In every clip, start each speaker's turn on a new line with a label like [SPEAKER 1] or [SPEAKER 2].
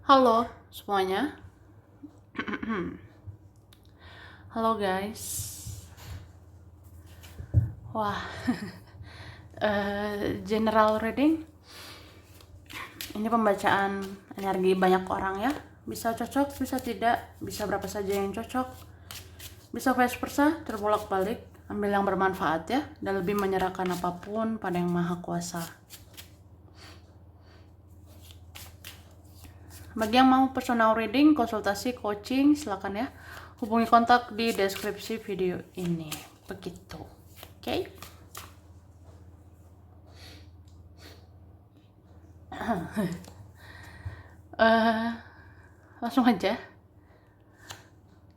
[SPEAKER 1] Halo semuanya. Halo guys. Wah, general reading. Ini pembacaan energi banyak orang ya. Bisa cocok, bisa tidak, bisa berapa saja yang cocok. Bisa vice versa, terbolak-balik. Ambil yang bermanfaat ya, dan lebih menyerahkan apapun pada Yang Maha Kuasa. Bagi yang mau personal reading, konsultasi, coaching, silakan ya. Hubungi kontak di deskripsi video ini. Begitu. Oke? Langsung aja.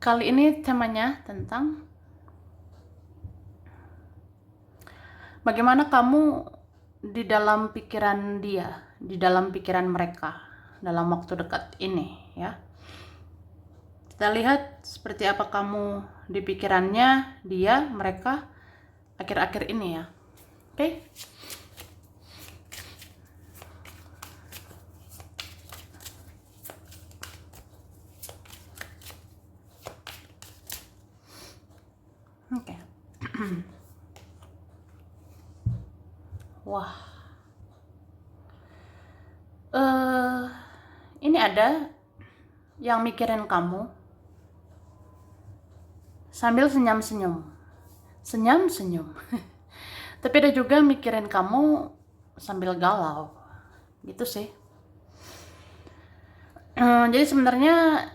[SPEAKER 1] Kali ini temanya tentang bagaimana kamu di dalam pikiran dia, di dalam pikiran mereka dalam waktu dekat ini ya. Kita lihat seperti apa kamu di pikirannya dia, mereka akhir-akhir ini ya. Oke? Oke. Wah. Ini ada yang mikirin kamu sambil senyum-senyum. Senyum-senyum. Tapi ada juga mikirin kamu sambil galau. Gitu sih. Jadi sebenarnya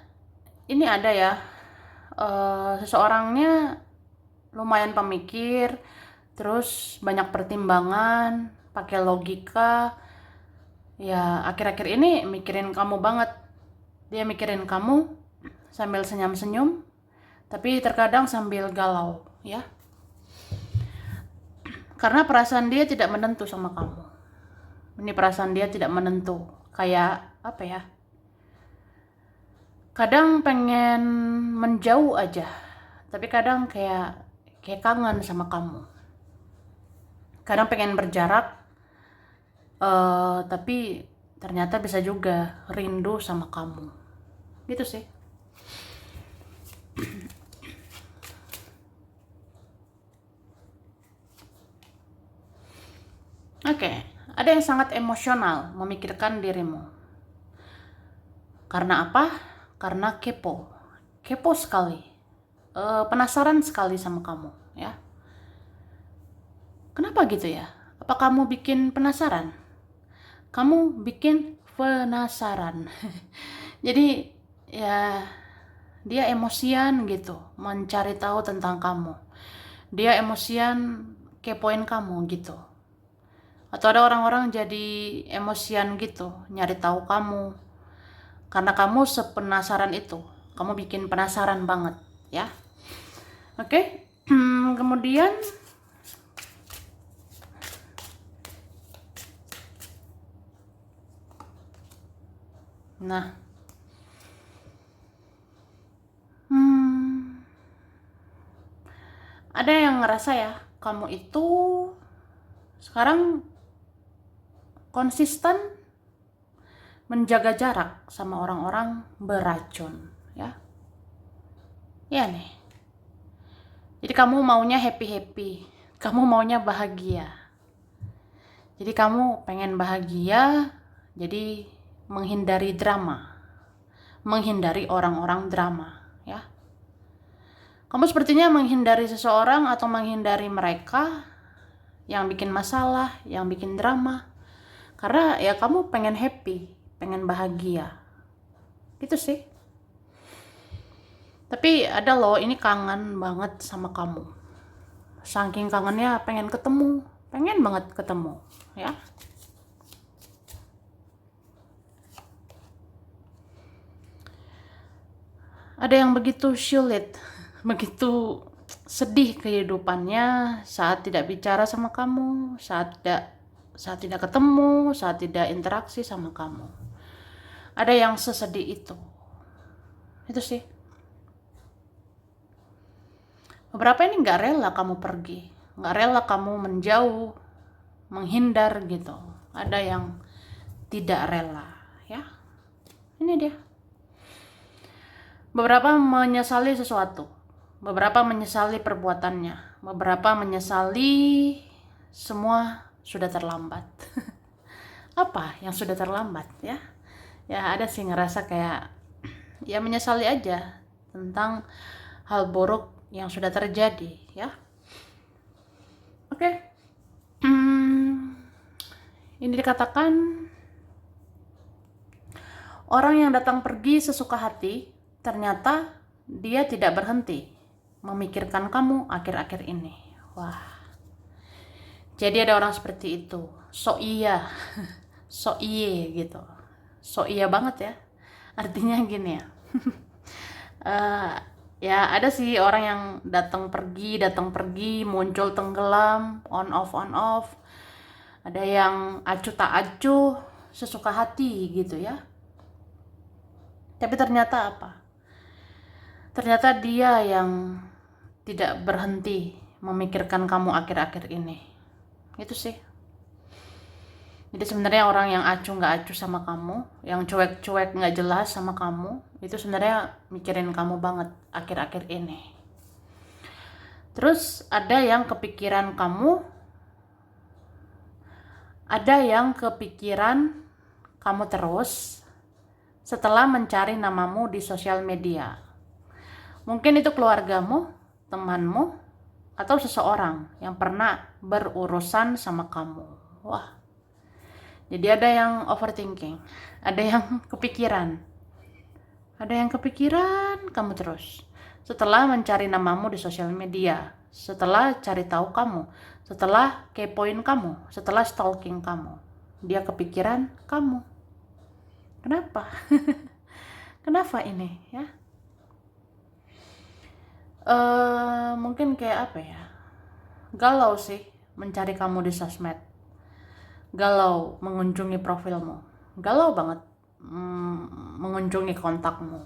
[SPEAKER 1] ini ada ya, seseorangnya lumayan pemikir, terus banyak pertimbangan, pakai logika. Ya akhir-akhir ini mikirin kamu banget. Dia mikirin kamu sambil senyum-senyum, tapi terkadang sambil galau ya. Karena perasaan dia tidak menentu sama kamu. Ini perasaan dia tidak menentu. Kayak apa ya? Kadang pengen menjauh aja, tapi kadang kayak kangen sama kamu. Kadang pengen berjarak, tapi ternyata bisa juga rindu sama kamu. Gitu sih. Oke, ada yang sangat emosional memikirkan dirimu. Karena apa? Karena kepo. Kepo sekali. Penasaran sekali sama kamu, ya. Kenapa gitu ya? Apa kamu bikin penasaran? Kamu bikin penasaran. Jadi ya dia emosian gitu, mencari tahu tentang kamu. Dia emosian kepoin kamu gitu. Atau ada orang-orang jadi emosian gitu, nyari tahu kamu. Karena kamu sepenasaran itu. Kamu bikin penasaran banget, ya. Oke. Kemudian nah, ada yang ngerasa ya, kamu itu sekarang konsisten menjaga jarak sama orang-orang beracun, ya. Ya nih. Jadi kamu maunya happy-happy, kamu maunya bahagia. Jadi kamu pengen bahagia, jadi menghindari drama, menghindari orang-orang drama, ya. Kamu sepertinya menghindari seseorang atau menghindari mereka yang bikin masalah, yang bikin drama. Karena ya kamu pengen happy, pengen bahagia. Gitu sih. Tapi ada loh, ini kangen banget sama kamu. Saking kangennya pengen ketemu, pengen banget ketemu, ya. Ada yang begitu sulit, begitu sedih kehidupannya saat tidak bicara sama kamu, saat tidak ketemu, saat tidak interaksi sama kamu. Ada yang sesedih itu. Itu sih. Beberapa ini nggak rela kamu pergi, nggak rela kamu menjauh, menghindar gitu. Ada yang tidak rela, ya. Ini dia. Beberapa menyesali sesuatu, beberapa menyesali perbuatannya, beberapa menyesali semua sudah terlambat. Apa yang sudah terlambat ya? Ya ada sih ngerasa kayak ya menyesali aja tentang hal buruk yang sudah terjadi ya. Oke. Ini dikatakan orang yang datang pergi sesuka hati, ternyata dia tidak berhenti memikirkan kamu akhir-akhir ini. Wah. Jadi ada orang seperti itu. So iya. So iye gitu. So iya banget ya. Artinya gini ya. Ya ada sih orang yang datang pergi, muncul tenggelam, on off. Ada yang acuh tak acuh, sesuka hati gitu ya. Tapi ternyata apa? Ternyata dia yang tidak berhenti memikirkan kamu akhir-akhir ini. Itu sih. Jadi sebenarnya orang yang acuh nggak acuh sama kamu, yang cuek-cuek nggak jelas sama kamu, itu sebenarnya mikirin kamu banget akhir-akhir ini. Terus ada yang kepikiran kamu, ada yang kepikiran kamu terus setelah mencari namamu di sosial media. Mungkin itu keluargamu, temanmu, atau seseorang yang pernah berurusan sama kamu. Wah. Jadi ada yang overthinking, ada yang kepikiran. Ada yang kepikiran kamu terus. Setelah mencari namamu di sosial media, setelah cari tahu kamu, setelah kepoin kamu, setelah stalking kamu, dia kepikiran kamu. Kenapa? Kenapa ini ya? Mungkin kayak apa ya? Galau sih mencari kamu di sosmed. Galau mengunjungi profilmu. Galau banget mengunjungi kontakmu.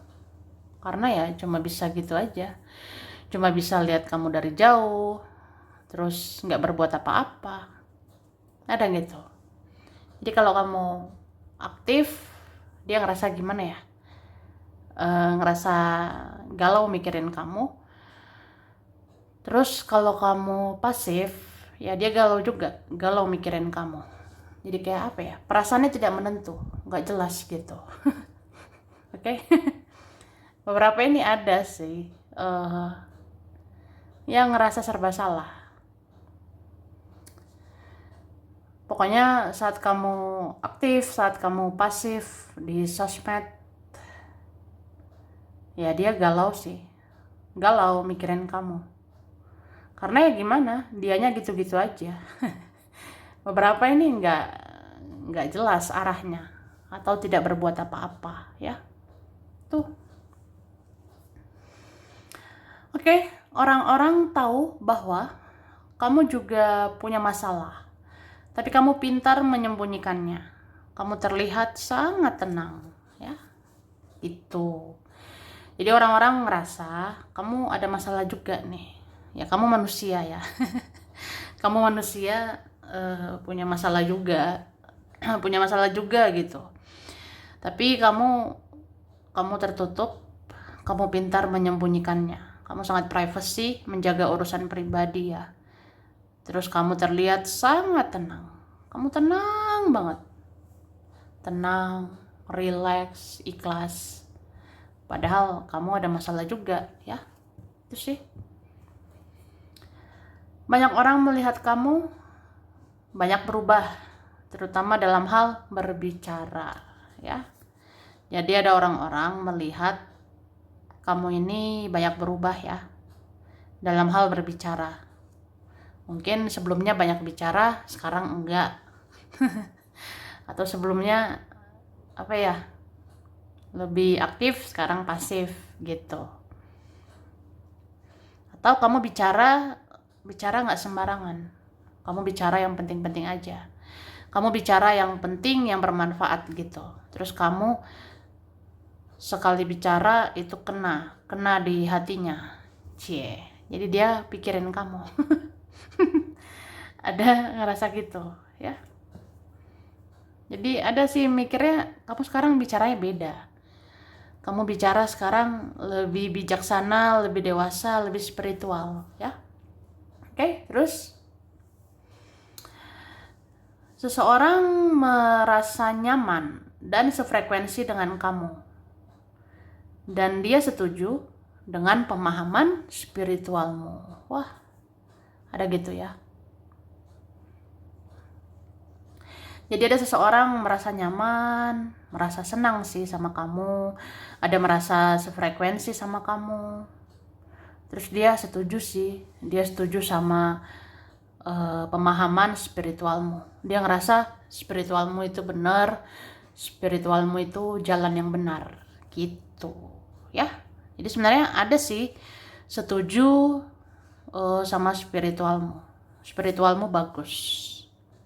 [SPEAKER 1] Karena ya cuma bisa gitu aja. Cuma bisa lihat kamu dari jauh. Terus nggak berbuat apa-apa. Ada gitu. Jadi kalau kamu aktif, dia ngerasa gimana ya? Ngerasa galau mikirin kamu. Terus kalau kamu pasif, ya dia galau juga, galau mikirin kamu. Jadi kayak apa ya? Perasaannya tidak menentu, nggak jelas gitu. Oke? Beberapa ini ada sih yang ngerasa serba salah. Pokoknya saat kamu aktif, saat kamu pasif di sosmed, ya dia galau sih. Galau mikirin kamu. Karena ya gimana, dianya gitu-gitu aja. Beberapa ini nggak jelas arahnya atau tidak berbuat apa-apa ya. Tuh. Oke, orang-orang tahu bahwa kamu juga punya masalah. Tapi kamu pintar menyembunyikannya. Kamu terlihat sangat tenang ya. Itu. Jadi orang-orang ngerasa kamu ada masalah juga nih. Ya kamu manusia ya. Kamu manusia punya masalah juga. Punya masalah juga gitu. Tapi kamu tertutup, kamu pintar menyembunyikannya. Kamu sangat privacy, menjaga urusan pribadi ya. Terus kamu terlihat sangat tenang. Kamu tenang banget. Tenang, relax, ikhlas. Padahal kamu ada masalah juga ya. Itu sih. Banyak orang melihat kamu banyak berubah, terutama dalam hal berbicara ya. Jadi ada orang-orang melihat kamu ini banyak berubah ya dalam hal berbicara. Mungkin sebelumnya banyak bicara, sekarang enggak. Atau sebelumnya apa ya? Lebih aktif, sekarang pasif gitu. Atau kamu bicara nggak sembarangan. Kamu bicara yang penting-penting aja. Kamu bicara yang penting, yang bermanfaat gitu. Terus kamu sekali bicara itu kena di hatinya. Cie. Jadi dia pikirin kamu. Ada ngerasa gitu ya. Jadi ada sih mikirnya kamu sekarang bicaranya beda. Kamu bicara sekarang lebih bijaksana, lebih dewasa, lebih spiritual, ya. Oke, terus seseorang merasa nyaman dan sefrekuensi dengan kamu. Dan dia setuju dengan pemahaman spiritualmu. Wah, ada gitu ya. Jadi ada seseorang merasa nyaman, merasa senang sih sama kamu, ada merasa sefrekuensi sama kamu. Terus dia setuju sama pemahaman spiritualmu. Dia ngerasa spiritualmu itu benar, spiritualmu itu jalan yang benar, gitu ya. Jadi sebenarnya ada sih setuju sama spiritualmu bagus.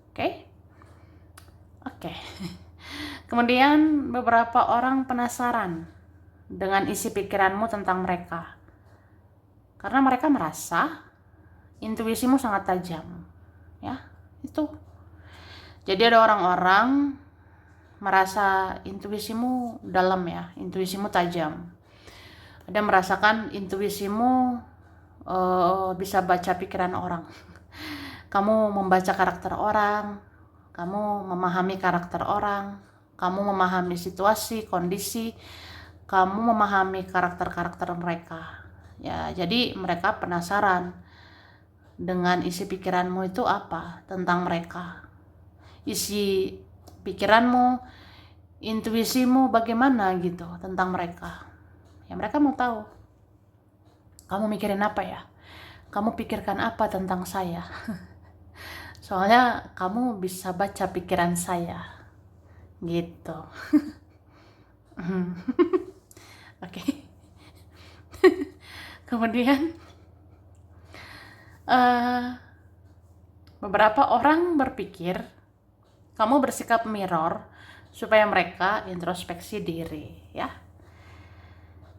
[SPEAKER 1] Oke? Oke. Kemudian beberapa orang penasaran dengan isi pikiranmu tentang mereka. Karena mereka merasa intuisimu sangat tajam. Ya, itu. Jadi ada orang-orang merasa intuisimu dalam ya, intuisimu tajam. Ada merasakan intuisimu bisa baca pikiran orang. Kamu membaca karakter orang, kamu memahami karakter orang, kamu memahami situasi, kondisi, kamu memahami karakter-karakter mereka. Ya, jadi mereka penasaran dengan isi pikiranmu itu apa tentang mereka. Isi pikiranmu, intuisimu bagaimana gitu tentang mereka. Ya mereka mau tahu. Kamu mikirin apa ya? Kamu pikirkan apa tentang saya? Soalnya kamu bisa baca pikiran saya. Gitu. Oke. Kemudian beberapa orang berpikir kamu bersikap mirror supaya mereka introspeksi diri, ya.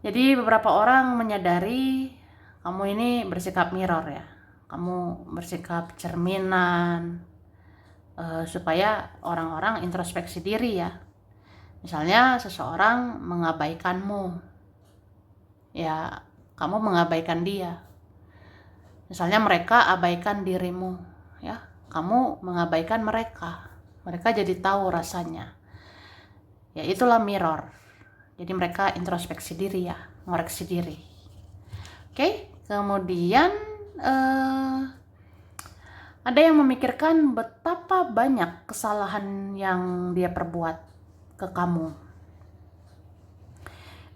[SPEAKER 1] Jadi beberapa orang menyadari kamu ini bersikap mirror ya. Kamu bersikap cerminan supaya orang-orang introspeksi diri ya. Misalnya seseorang mengabaikanmu, ya kamu mengabaikan dia. Misalnya mereka abaikan dirimu, ya kamu mengabaikan mereka. Mereka jadi tahu rasanya. Ya itulah mirror. Jadi mereka introspeksi diri ya, ngoreksi diri. Oke, kemudian ada yang memikirkan betapa banyak kesalahan yang dia perbuat ke kamu.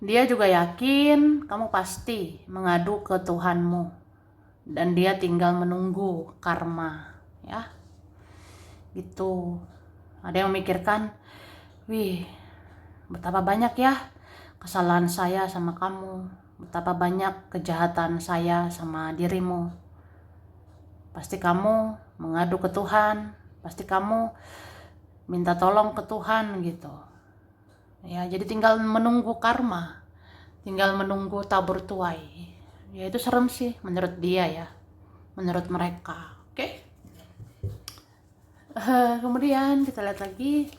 [SPEAKER 1] Dia juga yakin kamu pasti mengadu ke Tuhanmu dan dia tinggal menunggu karma, ya. Gitu. Ada yang memikirkan, wih, betapa banyak ya kesalahan saya sama kamu, betapa banyak kejahatan saya sama dirimu. Pasti kamu mengadu ke Tuhan, pasti kamu minta tolong ke Tuhan gitu. Ya, jadi tinggal menunggu karma, tinggal menunggu tabur tuai. Ya itu serem sih menurut dia ya, menurut mereka. Oke. Kemudian kita lihat lagi.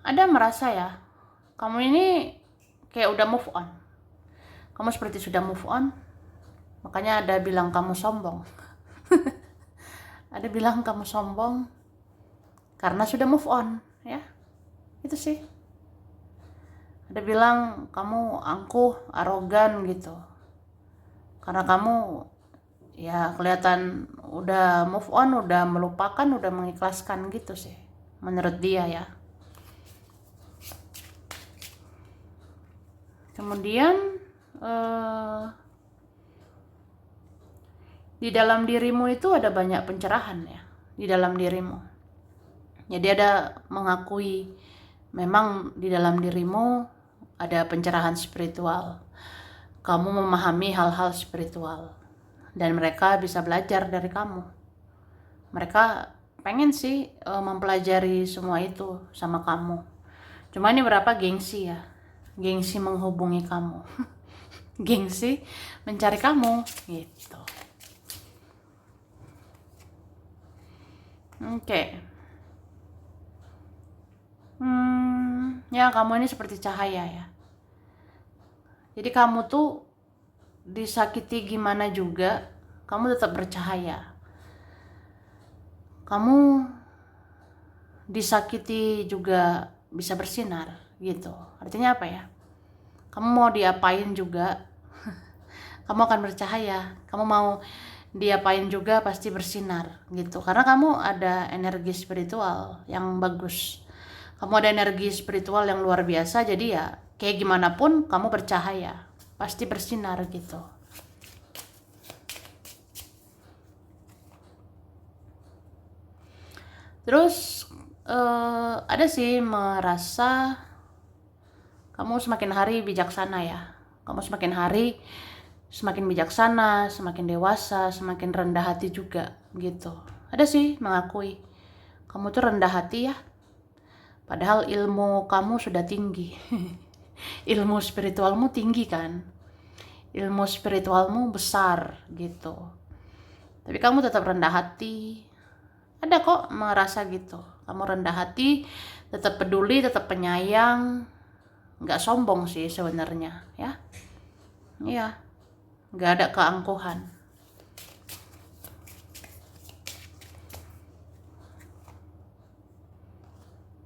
[SPEAKER 1] Ada merasa ya, kamu ini kayak udah move on. Kamu seperti sudah move on, makanya ada bilang kamu sombong. Ada bilang kamu sombong karena sudah move on, ya. Itu sih. Ada bilang kamu angkuh, arogan gitu. Karena kamu ya kelihatan udah move on, udah melupakan, udah mengikhlaskan gitu sih. Menurut dia ya. Kemudian di dalam dirimu itu ada banyak pencerahan ya, di dalam dirimu. Jadi ada mengakui memang di dalam dirimu ada pencerahan spiritual. Kamu memahami hal-hal spiritual dan mereka bisa belajar dari kamu. Mereka pengen sih mempelajari semua itu sama kamu. Cuma ini berapa gengsi ya, gengsi menghubungi kamu, gengsi mencari kamu gitu. Oke. Ya kamu ini seperti cahaya ya. Jadi kamu tuh disakiti gimana juga, kamu tetap bercahaya. Kamu disakiti juga bisa bersinar gitu. Artinya apa ya? Kamu mau diapain juga, kamu akan bercahaya. Kamu mau diapain juga pasti bersinar gitu. Karena kamu ada energi spiritual yang bagus. Kamu ada energi spiritual yang luar biasa, jadi ya kayak gimana pun kamu bercahaya, pasti bersinar gitu. Terus ada sih merasa kamu semakin hari bijaksana ya. Kamu semakin hari semakin bijaksana, semakin dewasa, semakin rendah hati juga gitu. Ada sih mengakui kamu tuh rendah hati ya. Padahal ilmu kamu sudah tinggi. Ilmu spiritualmu tinggi kan. Ilmu spiritualmu besar gitu. Tapi kamu tetap rendah hati. Ada kok merasa gitu. Kamu rendah hati, tetap peduli, tetap penyayang. Nggak sombong sih sebenarnya ya. Iya, nggak ada keangkuhan.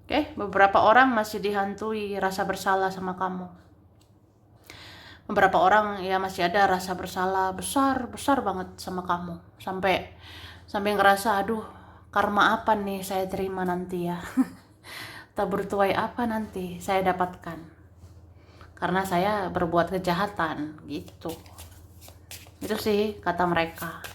[SPEAKER 1] Oke, beberapa orang masih dihantui rasa bersalah sama kamu. Beberapa orang ya masih ada rasa bersalah besar banget sama kamu. Sampai ngerasa, aduh, karma apa nih saya terima nanti ya. Tabur tuai apa nanti saya dapatkan. Karena saya berbuat kejahatan gitu. Itu sih kata mereka.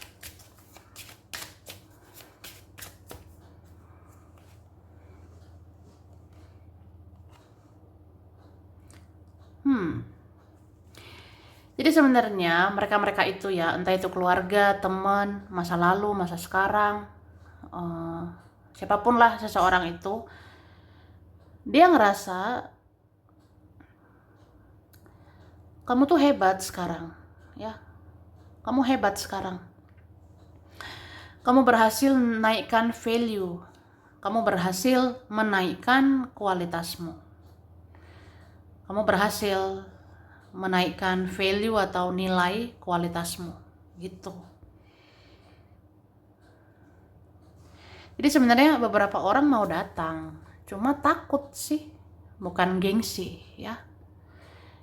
[SPEAKER 1] Jadi sebenarnya mereka-mereka itu ya, entah itu keluarga, teman, masa lalu, masa sekarang, eh, siapapun lah seseorang itu, dia ngerasa kamu tuh hebat sekarang, ya, kamu hebat sekarang. Kamu berhasil menaikkan value, kamu berhasil menaikkan kualitasmu, kamu berhasil menaikkan value atau nilai kualitasmu, gitu. Jadi sebenarnya beberapa orang mau datang, cuma takut sih, bukan gengsi ya.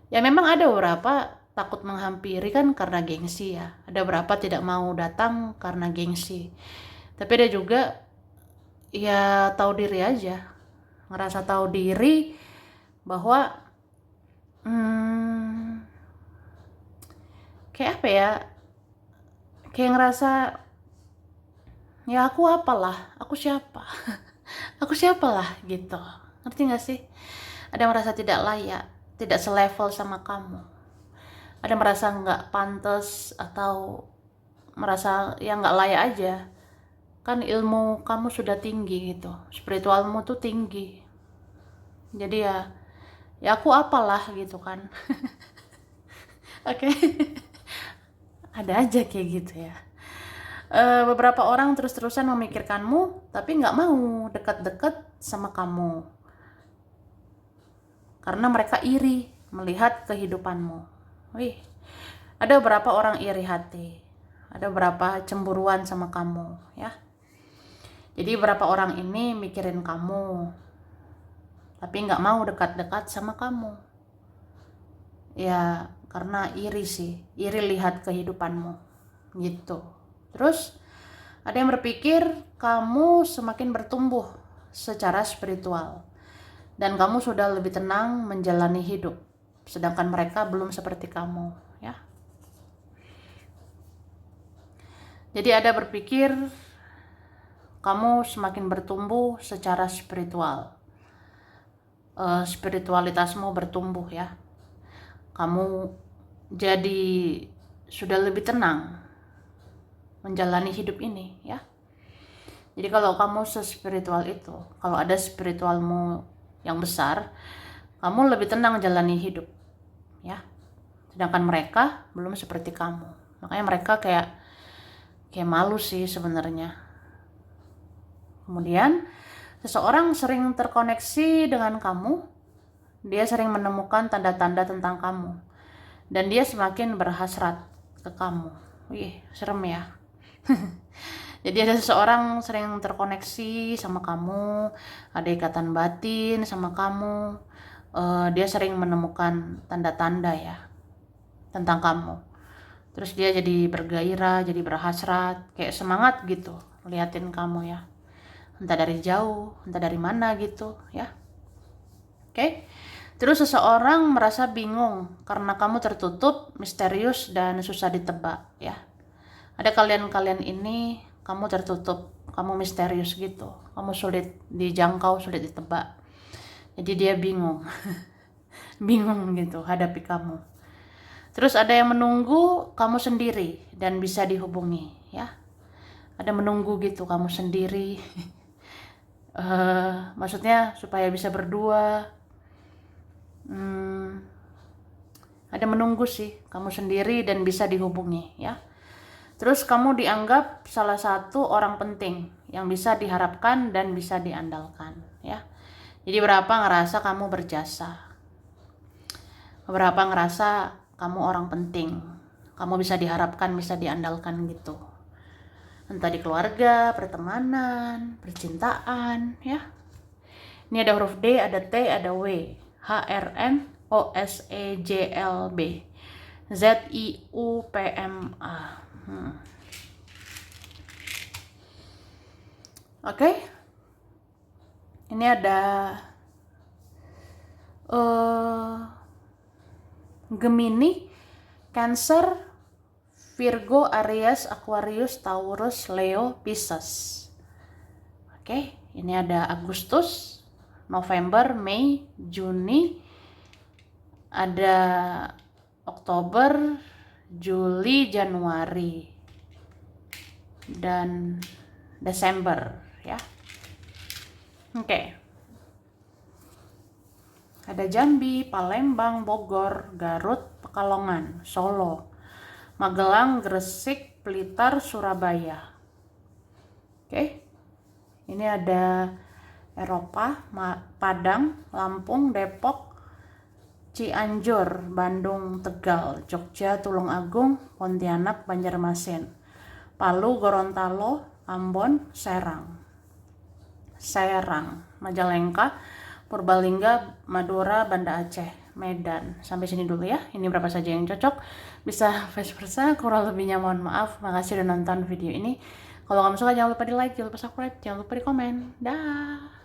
[SPEAKER 1] Ya memang ada beberapa takut menghampiri kan karena gengsi ya. Ada beberapa tidak mau datang karena gengsi. Tapi ada juga ya tahu diri aja, ngerasa tahu diri bahwa kayak apa ya, kayak ngerasa ya aku apalah, aku siapa. Aku siapalah gitu, ngerti gak sih? Ada merasa tidak layak, tidak selevel sama kamu. Ada merasa nggak pantas atau merasa ya nggak layak aja. Kan ilmu kamu sudah tinggi gitu, spiritualmu tuh tinggi. Jadi ya aku apalah gitu kan. Oke. Ada aja kayak gitu ya. Beberapa orang terus-terusan memikirkanmu tapi nggak mau dekat-dekat sama kamu karena mereka iri melihat kehidupanmu. Wih, ada beberapa orang iri hati, ada beberapa cemburuan sama kamu ya. Jadi beberapa orang ini mikirin kamu tapi nggak mau dekat-dekat sama kamu ya, karena iri sih, iri lihat kehidupanmu gitu. Terus ada yang berpikir kamu semakin bertumbuh secara spiritual dan kamu sudah lebih tenang menjalani hidup, sedangkan mereka belum seperti kamu ya. Jadi ada berpikir kamu semakin bertumbuh secara spiritual, spiritualitasmu bertumbuh ya. Kamu jadi sudah lebih tenang menjalani hidup ini ya. Jadi kalau kamu sespiritual itu, kalau ada spiritualmu yang besar, kamu lebih tenang jalani hidup, ya. Sedangkan mereka belum seperti kamu. Makanya mereka kayak malu sih sebenarnya. Kemudian, seseorang sering terkoneksi dengan kamu, dia sering menemukan tanda-tanda tentang kamu, dan dia semakin berhasrat ke kamu. Wih, serem ya. Jadi ada seseorang sering terkoneksi sama kamu, ada ikatan batin sama kamu. Dia sering menemukan tanda-tanda ya tentang kamu. Terus dia jadi bergairah, jadi berhasrat, kayak semangat gitu liatin kamu ya. Entah dari jauh, entah dari mana gitu ya. Oke. Terus seseorang merasa bingung karena kamu tertutup, misterius, dan susah ditebak ya. Ada kalian-kalian ini, kamu tertutup, kamu misterius gitu, kamu sulit dijangkau, sulit ditebak. Jadi dia bingung, bingung gitu hadapi kamu. Terus ada yang menunggu kamu sendiri dan bisa dihubungi ya. Ada menunggu gitu kamu sendiri, maksudnya supaya bisa berdua. Ada menunggu sih kamu sendiri dan bisa dihubungi ya. Terus kamu dianggap salah satu orang penting yang bisa diharapkan dan bisa diandalkan ya. Jadi berapa ngerasa kamu berjasa, beberapa ngerasa kamu orang penting, kamu bisa diharapkan, bisa diandalkan gitu. Entah di keluarga, pertemanan, percintaan ya. Ini ada huruf D, ada T, ada W, H, R, N, O, S, E, J, L, B, Z, I, U, P, M, A. Oke. Ini ada Gemini, Cancer, Virgo, Aries, Aquarius, Taurus, Leo, Pisces. Oke, ini ada Agustus, November, Mei, Juni, ada Oktober, Juli, Januari, dan Desember ya. Oke. Ada Jambi, Palembang, Bogor, Garut, Pekalongan, Solo, Magelang, Gresik, Blitar, Surabaya. Oke. Ini ada Eropa, Padang, Lampung, Depok, Cianjur, Bandung, Tegal, Jogja, Tulungagung, Pontianak, Banjarmasin, Palu, Gorontalo, Ambon, Serang, Majalengka, Purbalingga, Madura, Banda Aceh, Medan. Sampai sini dulu ya. Ini berapa saja yang cocok. Bisa vice versa, kurang lebihnya mohon maaf. Makasih udah nonton video ini. Kalau kamu suka jangan lupa di like, jangan lupa subscribe, jangan lupa di komen. Dah.